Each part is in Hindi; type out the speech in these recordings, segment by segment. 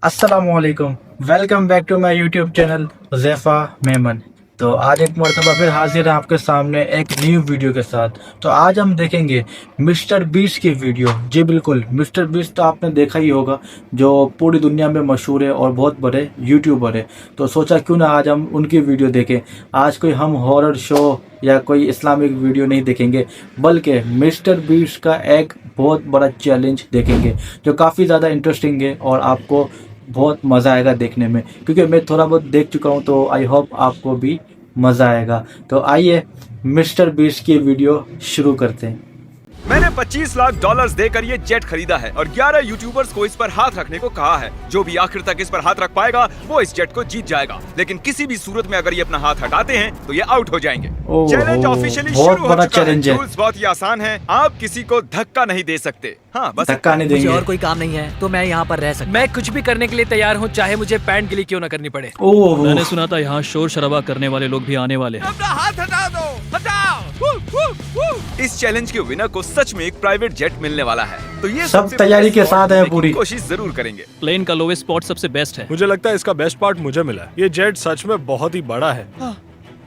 अस्सलामुअलैकुम, welcome back to my YouTube channel Zaifa Memon. तो आज एक मरतबा फिर हाजिर है आपके सामने एक न्यू वीडियो के साथ। तो आज हम देखेंगे मिस्टर बीस्ट की वीडियो। जी बिल्कुल, मिस्टर बीस्ट तो आपने देखा ही होगा, जो पूरी दुनिया में मशहूर है और बहुत बड़े यूट्यूबर है। तो सोचा क्यों ना आज हम उनकी वीडियो देखें। आज कोई हम हॉरर शो या कोई इस्लामिक वीडियो नहीं देखेंगे, बल्कि मिस्टर बीस्ट का एक बहुत बड़ा चैलेंज देखेंगे जो काफ़ी ज़्यादा इंटरेस्टिंग है और आपको बहुत मज़ा आएगा देखने में, क्योंकि मैं थोड़ा बहुत देख चुका हूँ। तो आई होप आपको भी मज़ा आएगा। तो आइए मिस्टर बीस्ट की वीडियो शुरू करते हैं। मैंने $25 लाख देकर ये जेट खरीदा है और 11 यूट्यूबर्स को इस पर हाथ रखने को कहा है। जो भी आखिर तक इस पर हाथ रख पाएगा वो इस जेट को जीत जाएगा, लेकिन किसी भी सूरत में अगर ये अपना हाथ हटाते हैं तो ये आउट हो जाएंगे। चैलेंज ऑफिशियली शुरू हो चुका है। रूल्स बहुत ही आसान है, आप किसी को धक्का नहीं दे सकते। हाँ, बस धक्का नहीं देंगे। मुझे और कोई काम नहीं है तो मैं यहाँ पर रह सकता। मैं कुछ भी करने के लिए तैयार हूँ, चाहे मुझे पैंट गिली क्यों ना करनी पड़े। ओह, मैंने सुना था यहाँ शोर शराबा करने वाले लोग भी आने वाले हैं। अपना हाथ हटा दो, हटाओ। इस चैलेंज के विनर को सच में एक प्राइवेट जेट मिलने वाला है, तो ये सब सबसे तैयारी बड़े के स्पॉट साथ है देखने की पूरी। कोशिश जरूर करेंगे। प्लेन का लोवेस्ट स्पॉट सबसे बेस्ट है। मुझे लगता है इसका बेस्ट पार्ट मुझे मिला है। ये जेट सच में बहुत ही बड़ा है।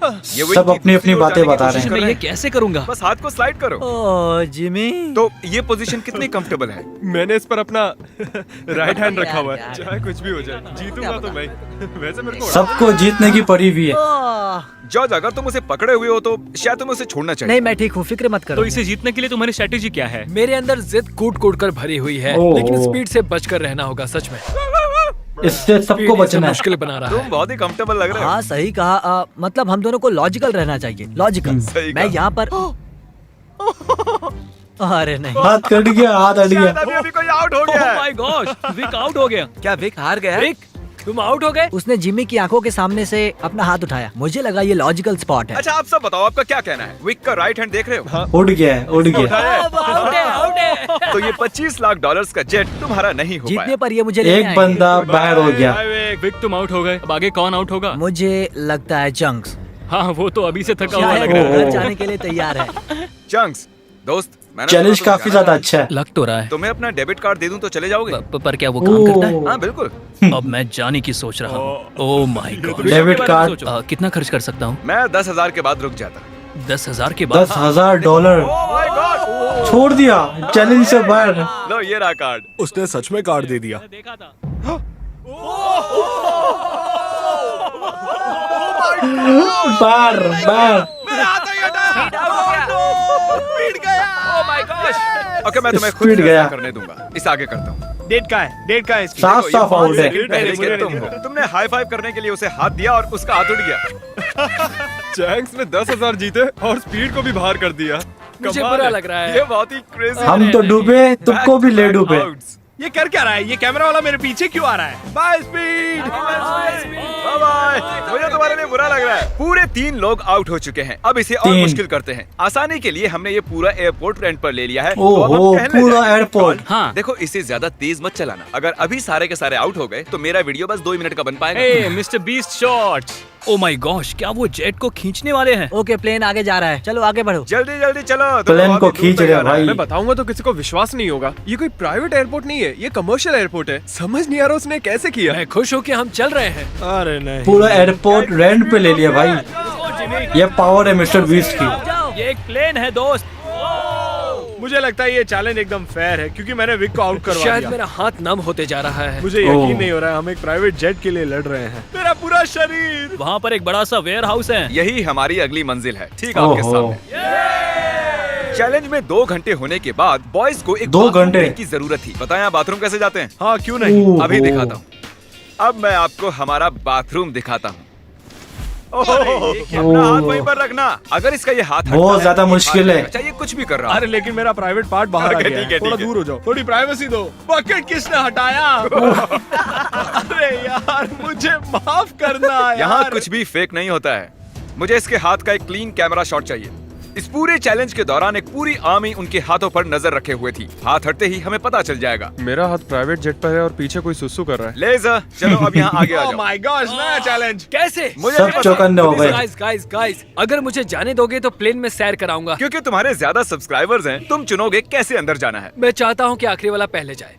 ये वही सब की अपनी अपनी दूसरी ओर बातें जाने की बता कोशिश रहे हैं। कर मैं ये कैसे करूँगा? बस हाथ को स्लाइड करो। ओह जिमी, तो ये पोजीशन कितनी कंफर्टेबल है? मैंने इस पर अपना राइट हैंड रखा हुआ है, यार। चाहे कुछ भी हो जाए जीतूंगा तो मैं। वैसे मेरे को सबको जीतने की पड़ी हुई है। जॉर्ज, अगर तुम उसे पकड़े हुए हो तो शायद तुम्हें उसे छोड़ना चाहिए। नहीं मैं ठीक हूँ, फिक्र मत करो। तो इसे जीतने के लिए तुम्हारी स्ट्रेटेजी क्या है? मेरे अंदर जिद कूट कूट कर भरी हुई है, ओह। लेकिन स्पीड से बचकर रहना होगा। सच में इससे सबको स्पीड इसे बचना है। मुश्किल बना रहा तुम है। बहुत ही कंफर्टेबल लग रहे हो। हाँ सही कहा, मतलब हम दोनों को लॉजिकल रहना चाहिए। लॉजिकल। सही मैं कहा। यहाँ पर अरे नहीं, हाथ कट गया, हाथ हट शायद गया। अभी कोई आउट हो गया ओह है। माय गॉश, विक आउट हो गया। क्या विक हार गया? रिक, तुम आउट हो गए। उसने जिमी की आंखों के सामने से अपना हाथ उठाया। मुझे लगा ये लॉजिकल स्पॉट है। अच्छा, आप सब बताओ, आपका क्या कहना है? विक का राइट हैंड देख रहे हो? उड़ गया है, उड़ गया। उठाया है। आउट है, आउट है। तो ये $25 लाख का जेट तुम्हारा नहीं हो जीतने पाया। पर ये मुझे लेने एक आएंगे। बंदा बाहर हो गया। विक तुम आउट हो गए। अब आगे कौन आउट होगा? मुझे लगता है चंक्स हाँ, वो तो अभी से थका हुआ शायद लग रहा है। घर जाने के लिए तैयार है। चंक्स, दोस्त, मैंने चैलेंज सुना काफी तुम ज्यादा जाना अच्छा है। लग तो रहा है। तुम्हें अपना डेबिट कार्ड दे दूं तो चले जाओगे? पर क्या वो काम करता है? ओह, हाँ बिल्कुल। अब मैं जाने की सोच रहा हूँ। Oh my God. Debit card कितना खर्च कर सकता हूँ? मैं 10,000 के बाद रुक जाता। 10,000 के बाद? $10,000 ओह माय गॉड, छोड़ दिया चैलेंज से बाहर। लो ये रहा कार्ड। उसने सच में कार्ड दे दिया। देखा था। बाहर बाहर। मेरा हाथ नहीं हटा। पीट गया। ओह माय गॉश। ओके, मैं तुम्हें खुद Speed गया। फैसला करने दूंगा। इस आगे करता हूँ। डेट का है, डेट का है इसकी। साफ देखो, ये साफ 5 आउट है। सेकंड पहले के तुम हो। तुमने हाई फाइव करने के लिए उसे हाथ दिया और उसका हाथ उड़ गया। चैंक्स ने 10,000 जीते और स्पीड को भी बाहर कर दिया। मुझे कमाल बुरा है। लग रहा ये है। बहुत ही क्रेजी। हम तो डूबे, तुमको भी ले डूबे। ये कर क्या रहा है? ये कैमरा वाला मेरे पीछे क्यों आ रहा है? By speed. Bye bye. मुझे तुम्हारे लिए बुरा लग रहा है। पूरे 3 लोग आउट हो चुके हैं। अब इसे और 3 मुश्किल करते हैं। आसानी के लिए हमने ये पूरा एयरपोर्ट रेंट पर ले लिया है। तो अब हम ओहो, टहलने पूरा जाएंगे। एयरपोर्ट। हाँ। देखो, इसे ज्यादा तेज मत चलाना। अगर अभी सारे के सारे आउट हो गए तो मेरा वीडियो बस 2 मिनट का बन पाएगा। Hey MrBeast shorts. Oh my gosh, क्या वो जेट को खींचने वाले हैं? ओके प्लेन आगे जा रहा है, चलो आगे बढ़ो। जल्दी जल्दी चलो। प्लेन को खींच रहे भाई। मैं बताऊंगा तो किसी को विश्वास नहीं होगा। ये कोई प्राइवेट एयरपोर्ट नहीं है, ये कमर्शियल एयरपोर्ट है। समझ नहीं आ रहा उसने कैसे किया। मैं खुश हूँ कि हम चल रहे हैं। अरे नहीं, पूरा एयरपोर्ट रेंट पे ले लिया भाई। ये पावर है मिस्टर बीस्ट की। ये एक प्लेन है दोस्त। मुझे लगता है ये चैलेंज एकदम फेयर है क्योंकि मैंने विक को आउट करवा शायद दिया। मेरा हाथ नम होते जा रहा है। मुझे ओह। यकीन नहीं हो रहा है हम एक प्राइवेट जेट के लिए लड़ रहे हैं। मेरा पूरा शरीर। वहाँ पर एक बड़ा सा वेयर हाउस है। यही हमारी अगली मंजिल है, ठीक आपके ओहो। सामने। चैलेंज में 2 घंटे होने के बाद बॉयज को एक 2 बाथरूम घंटे? ब्रेक की जरूरत थी। बताएं आप बाथरूम कैसे जाते हैं? हाँ क्यों नहीं। ओह। अभी दिखाता हूँ। अब मैं आपको हमारा बाथरूम दिखाता हूँ। अपना हाथ वहीं पर रखना। अगर इसका ये हाथ बहुत हटता है, ज्यादा तो ये मुश्किल भाग है। जाएगा। अच्छा, ये कुछ भी कर रहा है। अरे लेकिन मेरा प्राइवेट पार्ट बाहर आ ओके, गया ठीक है, है। थोड़ा ठीक है। दूर हो जाओ, थोड़ी प्राइवेसी दो। बकेट किसने हटाया? अरे यार मुझे माफ करना यार। यहाँ कुछ भी फेक नहीं होता है। मुझे इसके हाथ का एक क्लीन कैमरा शॉट चाहिए। इस पूरे चैलेंज के दौरान एक पूरी आर्मी उनके हाथों पर नजर रखे हुए थी। हाथ हटते ही हमें पता चल जाएगा। मेरा हाथ प्राइवेट जेट पर है और पीछे कोई सुसु कर रहा है। लेज़र, चलो अब यहाँ आगे आ जाओ। माय गॉड, नया चैलेंज। कैसे? मुझे सब नहीं पता। चौकन्ने हो गए। गाइस, अगर मुझे जाने दोगे तो प्लेन में सैर कराऊंगा। क्योंकि तुम्हारे ज्यादा सब्सक्राइबर्स हैं, तुम चुनोगे कैसे अंदर जाना है। मैं चाहता हूँ कि आखिरी वाला पहले जाए।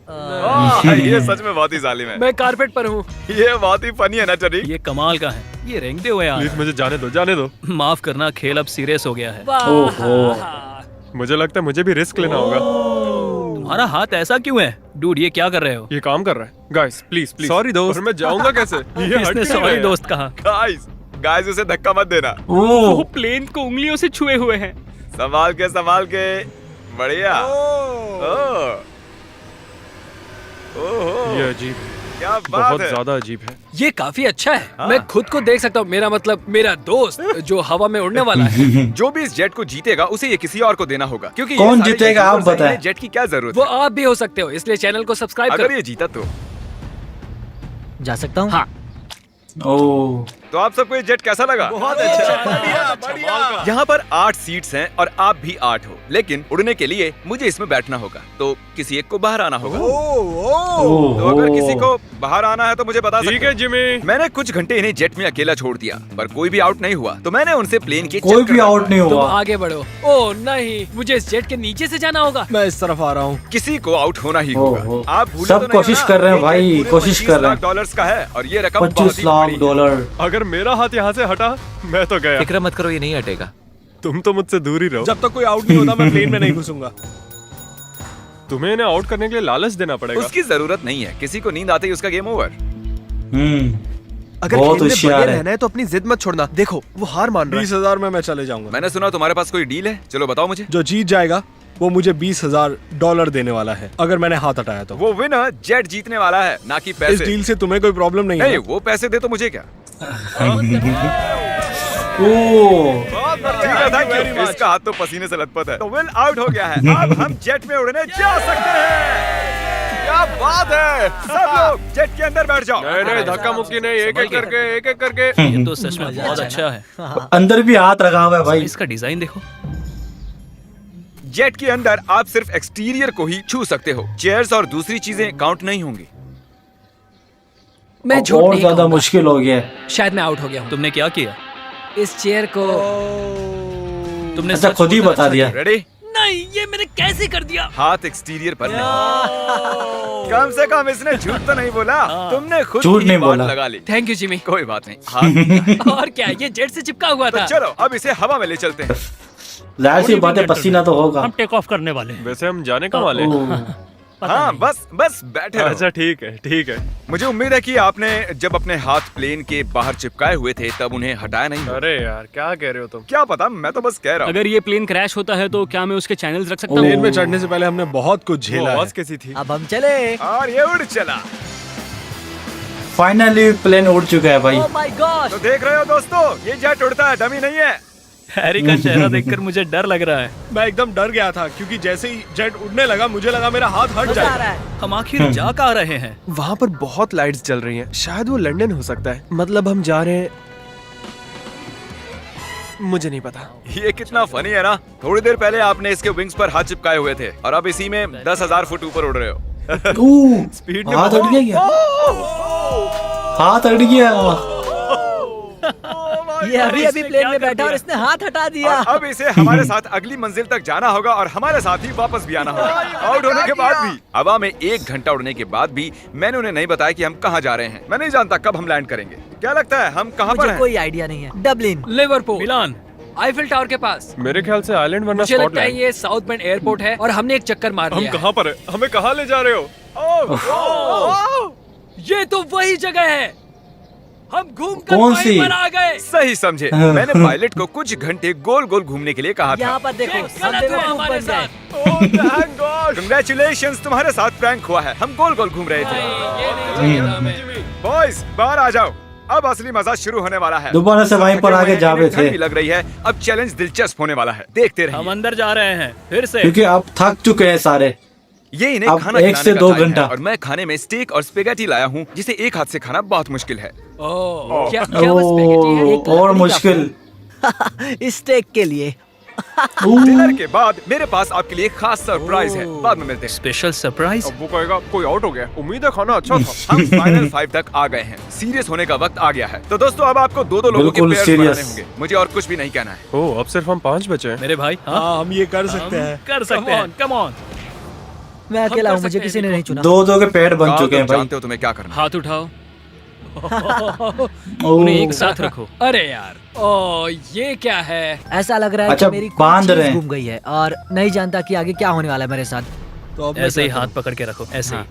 ये सच में बहुत ही जालिम है। मैं कारपेट पर हूँ। ये बहुत ही फनी है ना टरी। ये कमाल का है। ये रेंगते हुए आ प्लीज मुझे जाने दो, जाने दो। माफ करना, खेल अब सीरियस हो गया है। ओहो। मुझे लगता है मुझे भी रिस्क लेना होगा। तुम्हारा हाथ ऐसा क्यों है? डूड, ये क्या कर रहे हो? ये काम कर रहा है। Guys please please. सॉरी दोस्त। और मैं जाऊंगा कैसे? ये हट इसने क्यों सॉरी गया? दोस्त कहा। गाइस उसे धक्का मत देना। ओह, प्लेन को उंगलियों से छुए हुए हैं। संभाल के। बढ़िया। ओह। ये अजीब है, क्या बात बहुत है। ज्यादा अजीब है। ये काफी अच्छा है। मैं खुद को देख सकता हूँ। मेरा मतलब मेरा दोस्त जो हवा में उड़ने वाला है। जो भी इस जेट को जीतेगा उसे ये किसी और को देना होगा, क्योंकि ये कौन सारे जीतेगा आप यूट्यूबर्स हैं, बताएं। इन्हें जेट की क्या जरूरत वो है। आप भी हो सकते हो, इसलिए चैनल को सब्सक्राइब अगर करो। ये जीता तो जा सकता हूँ? हाँ। ओह, तो आप सबको ये जेट कैसा लगा? बहुत अच्छा। यहाँ पर 8 सीट्स हैं और आप भी 8 हो, लेकिन उड़ने के लिए मुझे इसमें बैठना होगा, तो किसी एक को बाहर आना होगा। तो अगर किसी को बाहर आना है तो मुझे बता सकते ठीक हो। है जिमी। मैंने कुछ घंटे इन्हें जेट में अकेला छोड़ दिया, पर कोई भी आउट नहीं हुआ, तो मैंने उनसे प्लेन के कोई भी आउट नहीं तुम हुआ। आगे बढ़ो। ओह नहीं, मुझे इस जेट के नीचे से जाना होगा। मैं इस तरफ आ रहा हूँ। किसी को आउट होना ही ओहो। होगा। आप भूले सब तो नहीं कोशिश ना, कर रहे हैं ये भाई, जेट पूरे कोशिश कर रहे हैं। $25 लाख का है और ये रकम बहुत 25 ही लाख बड़ी है। डॉलर। अगर मेरा हाथ यहाँ से हटा मैं तो गया। फिक्र मत करो, ये नहीं हटेगा। तुम तो मुझसे दूर ही रहो। जब तक कोई आउट नहीं होता मैं प्लेन में नहीं घुसूंगा। तुम्हें इन्हें आउट करने के लिए लालच देना पड़ेगा। उसकी जरूरत नहीं है, किसी को नींद आते ही उसका गेम ओवर। अगर बहुत खेल में होशियार बने है। रहना है तो अपनी जिद मत छोड़ना। देखो वो हार मान रहा है। 20,000 में मैं चले जाऊंगा। मैंने सुना तुम्हारे पास कोई डील है, चलो बताओ मुझे। जो जीत जाएगा वो मुझे $20,000 देने वाला है, अगर मैंने हाथ हटाया तो। वो विनर जेट जीतने वाला है, ना कि इस पैसे। डील से तुम्हें कोई प्रॉब्लम नहीं नहीं, है? वो पैसे दे तो मुझे क्या। ओह, ठीक है, thank you। इसका हाथ तो पसीने से लथपथ है। तो विल आउट हो गया है। अब हम जेट में उड़ने जा सकते हैं। क्या बात है। सब लोग जेट के अंदर बैठ जाओ। नहीं धक्का मुक्की नहीं, एक एक करके। ये तो सच में बहुत अच्छा है। अंदर भी हाथ रखा हुआ है भाई। इसका डिजाइन देखो। जेट के अंदर आप सिर्फ एक्सटीरियर को ही छू सकते हो, चेयर्स और दूसरी चीजें काउंट नहीं होंगी। मैं झूठ और नहीं ज्यादा कहूंगा। मुश्किल हो गया है। शायद मैं आउट हो गया हूँ। तुमने क्या किया? इस चेयर को तुमने अच्छा सच खुद ही बोलकर बता अच्छा दिया। रेडी? नहीं, ये मैंने कैसे कर दिया? हाथ एक्सटीरियर पर नहीं। कम से कम इसने झूठ तो नहीं बोला। तुमने खुद झूठ ही नहीं बात बोला। लगा ली। Thank you Jimmy. कोई बात नहीं। हाथ और क्या, ये जेट से चिपका हुआ तो था। चलो अब इसे हवा में ले चलते हैं। जाहिर सी बात है, पसीना तो होगा। हम टेक ऑफ करने वाले हैं। वैसे हम जाने कहाँ वाले हैं? ओह, हाँ, बस बैठे रहो। अच्छा ठीक है। मुझे उम्मीद है कि आपने जब अपने हाथ प्लेन के बाहर चिपकाए हुए थे तब उन्हें हटाया नहीं होगा। अरे यार क्या कह रहे हो तुम? क्या पता, मैं तो बस कह रहा हूँ। अगर ये प्लेन क्रैश होता है तो क्या मैं उसके चैनल्स रख सकता हूँ? प्लेन में चढ़ने से पहले हमने बहुत कुछ वो झेला है। आवाज कैसी थी? अब हम चले। और ये उड़ चला। फाइनली प्लेन उड़ चुका है भाई। Oh my God. तो देख रहे हो दोस्तों, ये जेट उड़ता है, डमी नहीं है। हैरी का चेहरा देखकर मुझे डर लग रहा है। मैं एकदम डर गया था क्योंकि जैसे ही जेट उड़ने लगा मुझे लगा मेरा हाथ हट मजा आ जाएगा। रहा है। हम आखिर जा कहाँ रहे हैं? वहाँ पर बहुत लाइट्स जल रही हैं। शायद वो लंदन हो सकता है। मतलब हम जा रहे हैं, मुझे नहीं पता। ये कितना फनी है ना। थोड़ी देर पहले आपने इसके विंग्स पर हाथ चिपकाए हुए थे और अब इसी में 10,000 फुट ऊपर उड़ रहे हो। स्पीड में हाथ अड़ गया। हाथ अड़ गया। ये अभी प्लेन में बैठा और इसने हाथ हटा दिया। और अब इसे हमारे साथ अगली मंजिल तक जाना होगा और हमारे साथ ही वापस भी आना होगा। आउट होने के बाद भी, हवा में 1 घंटा उड़ने के बाद भी मैंने उन्हें नहीं बताया कि हम कहाँ जा रहे हैं। मैं नहीं जानता कब हम लैंड करेंगे। क्या लगता है हम कहाँ पर मुझे हैं? कोई आइडिया नहीं है। डबलिन। लिवरपूल, मिलान। आईफिल टावर के पास। मेरे ख्याल से आइलैंड वरना मुझे लगता है स्कॉटलैंड। ये साउथ बेंड एयरपोर्ट है और हमने एक चक्कर मार हम लिया है। कहाँ पर है? हमें कहाँ ले जा रहे हो? ये तो वही जगह है। हम घूम कर कौन वहीं सी? पर आ गए। सही समझे। मैंने पायलट को कुछ घंटे गोल गोल घूमने के लिए कहा था। यहाँ पर देखो, ये सब गलत हुआ बेवकूफ हमारे बन गए। साथ। कंग्रेचुलेशंस, तुम्हारे साथ प्रैंक हुआ है। हम गोल गोल घूम रहे थे। ये नहीं चाहिए था हमें। बॉयज बाहर आ जाओ, अब असली मजा शुरू होने वाला है। दोबारा से वहीं पर आगे जा रहे थे। ठंड भी लग रही है। अब चैलेंज दिलचस्प होने वाला है, देखते हम रहिए। अंदर जा रहे हैं फिर से। क्योंकि आप थक चुके हैं सारे। ये इन्हें अब खाना 1 खिलाने से का 2 टाइम है घंटा। और मैं खाने में स्टेक और स्पेगेटी लाया हूँ, जिसे एक हाथ से खाना बहुत मुश्किल है। ओह, क्या वो स्पेगेटी है? ओह, और मुश्किल। स्टेक के लिए। डिनर के बाद मेरे पास आपके लिए एक खास सरप्राइज है, बाद में मिलते हैं। Special surprise. अब वो कहेगा कोई आउट हो गया। उम्मीद है खाना अच्छा था। हम फाइनल 5 तक आ गए हैं, सीरियस होने का वक्त आ गया है। तो दोस्तों अब आपको दो लोगों के बिल्कुल पेयर्स serious। बनाने होंगे, मुझे और कुछ भी नहीं कहना है। ओह, अब सिर्फ हम 5 बचे हैं। मेरे भाई, हाँ हाँ हम ये कर सकते हैं। कर सकते हैं। Come on. मैं अकेला कर हूँ, मुझे सकते किसी हैं, ने नहीं चुना। दो के पेड़ बन हाँ, चुके हैं तुम भाई। जानते हो तुम्हें क्या करना है। हाथ उठाओ। ओ, उन्हें एक साथ रखो। अरे यार, ओ ये क्या है? ऐसा लग रहा है अच्छा, कि मेरी बांध कोई रहे चीज हैं। गुम गई है और नहीं जानता कि आगे क्या होने वाला है मेरे साथ। तो अब मैं ऐसे ही क्या हाथ पकड़ के रखो, ऐसे ही।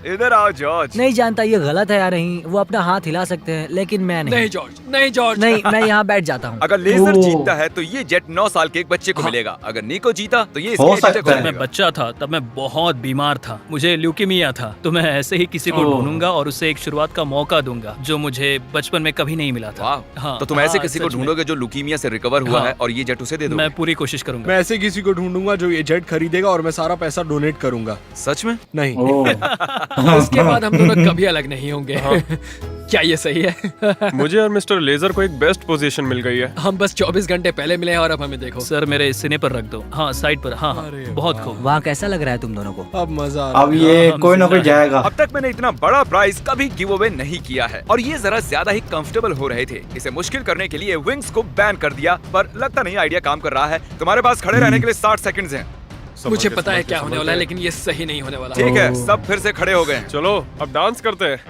इधर आओ जॉर्ज। नहीं जानता ये गलत है या नहीं। वो अपना हाथ हिला सकते हैं लेकिन मैं नहीं। नहीं जॉर्ज, नहीं जॉर्ज। नहीं, मैं यहाँ बैठ जाता हूँ। अगर लेजर ओ। जीतता है तो ये जेट 9 साल के एक बच्चे को मिलेगा। अगर निको जीता तो ये हो इसके सकता बेटे को है। जब मैं मिलेगा। बच्चा था तब मैं बहुत बीमार था, मुझे ल्यूकेमिया था। तो मैं ऐसे ही किसी को ओह। ढूंढूंगा और उसे एक शुरुआत का मौका दूंगा जो मुझे बचपन में कभी नहीं मिला था। वाह, हाँ, तो तुम ऐसे हाँ, किसी को सच में। ढूंढोगे जो लुकीमिया से रिकवर हुआ हाँ। है और ये जेट उसे दे दो। मैं पूरी कोशिश करूंगा। मैं ऐसे किसी को ढूंढूंगा जो ये जेट खरीदेगा और मैं सारा पैसा डोनेट करूंगा। सच में? नहीं। ओ। इसके बाद हम दोनों कभी अलग नहीं होंगे। क्या ये सही है? मुझे और मिस्टर लेजर को एक बेस्ट पोजीशन मिल गई है। हम बस 24 घंटे पहले मिले हैं और अब हमें देखो। सर मेरे सीने पर रख दो। हाँ, साइड पर। हाँ, हाँ, बहुत खूब। वहाँ कैसा लग रहा है तुम दोनों को? अब मजा आ रहा अब ये कोई ना कोई जाएगा। अब तक मैंने इतना बड़ा प्राइज कभी गिव अवे नहीं किया है और ये जरा ज्यादा ही कंफर्टेबल हो रहे थे। इसे मुश्किल करने के लिए विंग्स को बैन कर दिया, पर लगता नहीं आइडिया काम कर रहा है। तुम्हारे पास खड़े रहने के लिए 60 सेकंड्स हैं। मुझे पता है क्या होने वाला है, लेकिन ये सही नहीं होने वाला। ठीक है, सब फिर से खड़े हो गए हैं। चलो अब डांस करते हैं।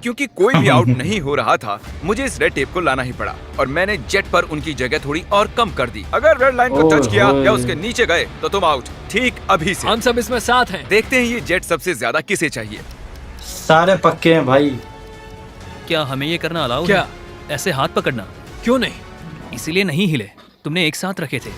क्योंकि कोई भी आउट नहीं हो रहा था, मुझे इस रेड टेप को लाना ही पड़ा और मैंने जेट पर उनकी जगह थोड़ी और कम कर दी। अगर रेड लाइन को टच किया या उसके नीचे गए तो तुम आउट। ठीक अभी से हम सब इसमें साथ हैं। देखते हैं ये जेट सबसे ज्यादा किसे चाहिए। सारे पक्के हैं भाई। क्या हमें ये करना अलाउ क्या? है? ऐसे हाथ पकड़ना? क्यों नहीं? इसीलिए नहीं हिले, तुमने एक साथ रखे थे।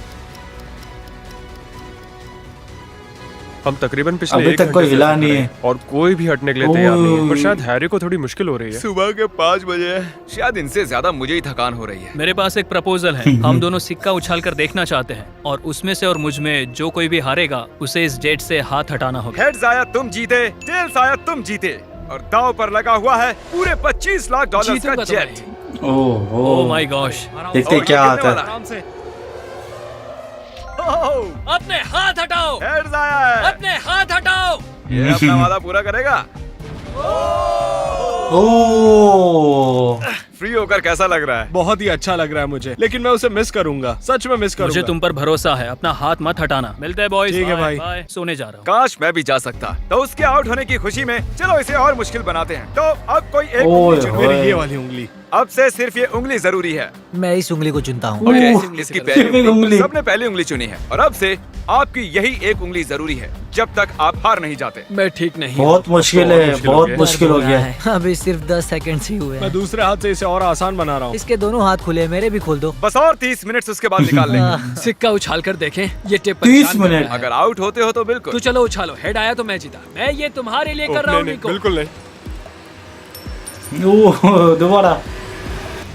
हम तकरीबन पिछले अभी 1 तक कोई घंटे से हिला खड़े नहीं हैं है। और कोई भी हटने के लिए तैयार नहीं है। पर ओह। शायद हैरी को थोड़ी मुश्किल हो रही है। सुबह के 5 बजे है, शायद इनसे ज्यादा मुझे ही थकान हो रही है। मेरे पास एक प्रपोजल है। हम दोनों सिक्का उछाल कर देखना चाहते हैं और उसमें से और मुझ में जो कोई भी हारेगा उसे इस जेट से हाथ हटाना होगा। हेड्स आया तुम जीते, टेल्स आया तुम जीते और दांव पर लगा हुआ है पूरे 25 लाख डॉलर जीतूंगा का तो जेट। मैं। ओह माय गॉश। देखते और ये क्या गिरने आता वाला है। आराम से। अपने हाथ हटाओ, हेड्स आया है, अपने हाथ हटाओ। ये अपना वादा पूरा करेगा। ओ। फ्री होकर कैसा लग रहा है? बहुत ही अच्छा लग रहा है मुझे, लेकिन मैं उसे मिस करूंगा। सच में मिस करूंगा। मुझे तुम पर भरोसा है, अपना हाथ मत हटाना। मिलते हैं बॉयज। ठीक है भाई। बाय। सोने जा रहा हूँ। काश मैं भी जा सकता। तो उसके आउट होने की खुशी में चलो इसे और मुश्किल बनाते हैं। तो अब कोई एक ओए उंगली चुनो। मेरी ये वाली उंगली। अब से सिर्फ ये उंगली जरूरी है। मैं इस उंगली को चुनता हूँ। ओके, ओह, इसकी सिर्फ पहली एक उंगली। सबने पहली उंगली चुनी है और अब से आपकी यही एक उंगली जरूरी है जब तक आप हार नहीं जाते। मैं ठीक नहीं हूँ। बहुत मुश्किल है, मुश्किल हो बहुत गया। मुश्किल हो गया है। अभी सिर्फ 10 सेकंड ही हुए मैं हैं। दूसरे हाथ से इसे और आसान बना रहा हूँ। इसके दोनों हाथ खुले हैं, मेरे भी खोल दो। बस और 30 मिनट उसके बाद निकाल लेंगे। सिक्का उछाल कर देखें, ये टिप 30 परेशान कर मिनट। रहा है। अगर आउट होते हो तो बिल्कुल। तो चलो उछालो, हेड आया तो मैं जीता। मैं ये तुम्हारे लिए कर रहा हूँ नहीं, निको। बिल्कुल नहीं। ओह, दोबारा।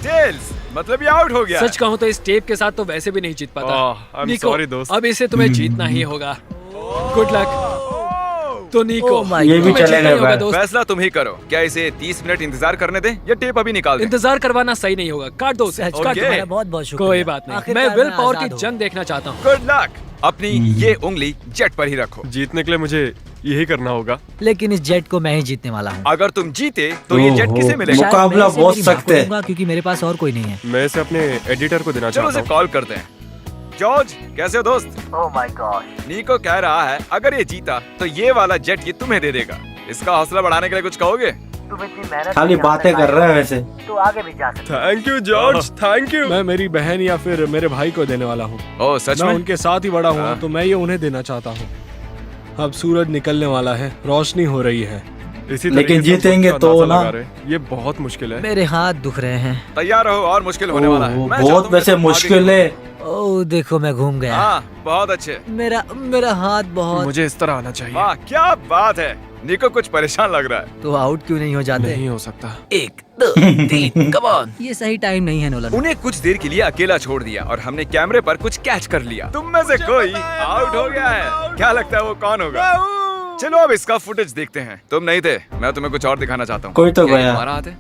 टेल्स, मतलब ये आउट हो गया। सच कहूँ तो इस टेप के साथ तो वैसे भी नहीं जीत पाता। I'm निको, sorry, दोस्त। अब इसे तुम्हें जीतना ही होगा। Good luck. तो निको, Oh my ये भी तुम्हें जीतना चलेगा ही होगा भाई। दोस्त। फैसला तुम ही करो। क्या इसे 30 मिनट इंतजार करने दें या टेप अभी निकाल दें? इंतजार करवाना सही नहीं होगा। काट दो उसे, सच काट का Okay. तुम्हारा बहुत बहुत शुक्रिया। कोई बात नहीं। आखिरकार मैं विल पावर आजाद की हूँ। जंग देखना चाहता हूँ। Good luck. अपनी ये उंगली जेट पर ही रखो। जीतने के लिए मुझे यही करना होगा। लेकिन इस जेट को मैं ही जीतने वाला हूँ। अगर तुम जीते तो ये जेट ओहो। किसे मिलेगा? शायद मुकाबला मैं इसे बहुत मेरी माँ को सख्त है। दूंगा, क्योंकि मेरे पास और कोई नहीं है। मैं इसे अपने एडिटर को देना चलो चाहता उसे हूँ। कॉल करते हैं। जॉर्ज, कैसे हो दोस्त? Oh my God. नीको कह रहा है अगर ये जीता तो ये वाला जेट ये तुम्हें दे देगा। इसका हौसला बढ़ाने के लिए कुछ कहोगे? तुम इतनी मेहनत खाली बातें कर रहा है वैसे। तो आगे भी जा सकते। Thank you George, thank you. मैं मेरी बहन या फिर मेरे भाई को देने वाला हूँ। ओह सच मैं में? उनके साथ ही बड़ा हुआ हाँ। हूँ, तो मैं ये उन्हें देना चाहता हूँ। अब सूरज निकलने वाला है, रोशनी हो रही है। इसी लेकिन तरीके से हम जीतेंगे सबका तो अंदाजा ना। लगा रहे हैं। ये बहुत मुश्किल है। मेरे हाथ दुख रहे हैं। तैयार रहो और मुश्किल होने वाला है। ओह, मैं चाहता बहुत हूँ वैसे कि तुम आगे मुश्किल है। ओह देखो, मैं घूम खेलो। गया। हाँ, बहुत अच्छे। मेरा हाथ बहुत। मुझे इस तरह आना चाहिए। वाह, क्या बात है। निको कुछ परेशान लग रहा है। तो आउट क्यों नहीं हो जाते? नहीं हो सकता। 1 2 3 कम ऑन। ये सही टाइम नहीं है नोलन। उन्हें कुछ देर के लिए अकेला छोड़ दिया और हमने कैमरे पर कुछ कैच कर लिया। तुम में से कोई आउट हो गया है। क्या लगता है वो कौन होगा? चलो अब इसका फुटेज देखते हैं। तुम नहीं थे, मैं तुम्हें कुछ और दिखाना चाहता हूँ। कोई तो क्या ये गया। तुम्हारा हाथ है?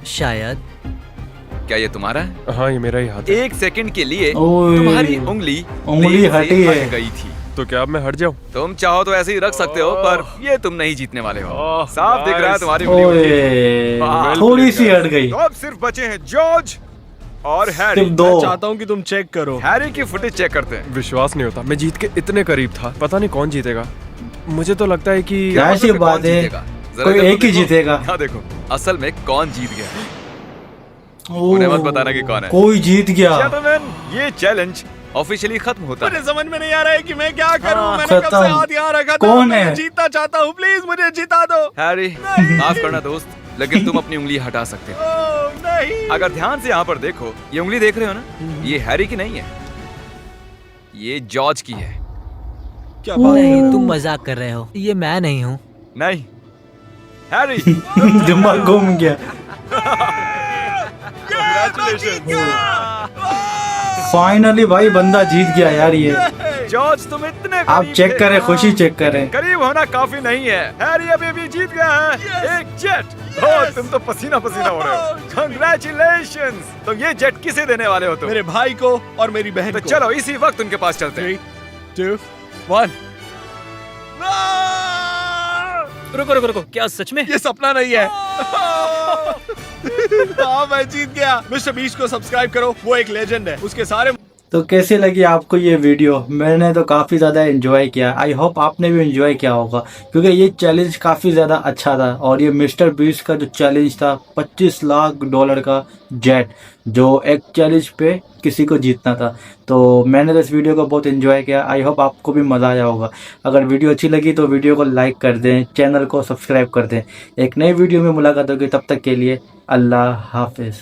शायद। क्या ये तुम्हारा है? हाँ ये मेरा ही हाथ है। एक सेकंड के लिए ओए। तुम्हारी उंगली उंगली प्लेन से हटी है। हट गई थी। तो क्या अब मैं हट जाऊँ? तुम चाहो तो ऐसे ही रख सकते हो, पर ये तुम नहीं जीतने वाले हो। साफ दिख रहा है तुम्हारी उंगली उठी थी। ओए थोड़ी सी हट गई। तो अब सिर्फ बचे हैं जॉर्ज और हैरी। सिर्फ दो। मैं चाहता हूँ कि तुम चेक करो। हैरी की फुटेज चेक करते हैं। विश्वास नहीं होता, मैं जीत के इतने करीब था। पता नहीं कौन जीतेगा। मुझे तो लगता है कि क्या ऐसी मतलब बात कौन है, जीतेगा? जरा कोई इधर तो एक ही देखो। जीतेगा। हाँ देखो, असल में कौन जीत गया? ओह, उन्हें मत बताना कि कौन है। कोई जीत गया। Gentlemen, ये चैलेंज ऑफिशियली खत्म होता है। मुझे समझ में नहीं आ रहा है कि मैं क्या करूं। हाँ, मैंने कब खत्म। से हाथ यहाँ रखा था। कौन मैं है? जीतना चाहता हूँ, प्लीज मुझे जिता दो। हैरी, माफ करना दोस्त, लेकिन तुम अपनी उंगली हटा सकते हो। ओह, नहीं। अगर ध्यान से यहाँ पर देखो, ये उंगली देख रहे हो ना? ये हैरी की नहीं है, ये जॉर्ज की है। क्या बात नहीं है? तुम मजाक कर रहे हो, ये मैं नहीं हूँ। नहीं, हैरी। दिमाग घूम गया। फाइनली भाई बंदा जीत गया यार। ये जॉर्ज तुम इतने आप करीब चेक थे। करें, खुशी चेक करें। करीब होना काफी नहीं है। हैरी अभी भी जीत गया है एक जेट। ओह, तुम तो पसीना पसीना हो रहे हो। कंग्रेचुलेशंस। तो ये जेट किसे देने वाले हो तुम? मेरे भाई को और मेरी बहन तो को। चलो इसी वक्त उनके पास चलते हैं। 3, 2, 1। रुको रुको रुको, क्या सच में? ये सपना नहीं है। हाँ मैं जीत गया। मिस्टर बीस्ट को सब्सक्राइब करो, वो एक लेजेंड है। उसके सारे तो कैसी लगी आपको ये वीडियो? मैंने तो काफ़ी ज़्यादा एंजॉय किया। आई होप आपने भी एंजॉय किया होगा, क्योंकि ये चैलेंज काफ़ी ज़्यादा अच्छा था। और ये मिस्टर बीस्ट का जो चैलेंज था, $25 लाख का जेट, जो एक चैलेंज पे किसी को जीतना था। तो मैंने तो इस वीडियो को बहुत एंजॉय किया। आई होप आपको भी मज़ा आया होगा। अगर वीडियो अच्छी लगी तो वीडियो को लाइक कर दें, चैनल को सब्सक्राइब कर दें। एक नई वीडियो में मुलाकात होगी, तब तक के लिए अल्लाह हाफिज़।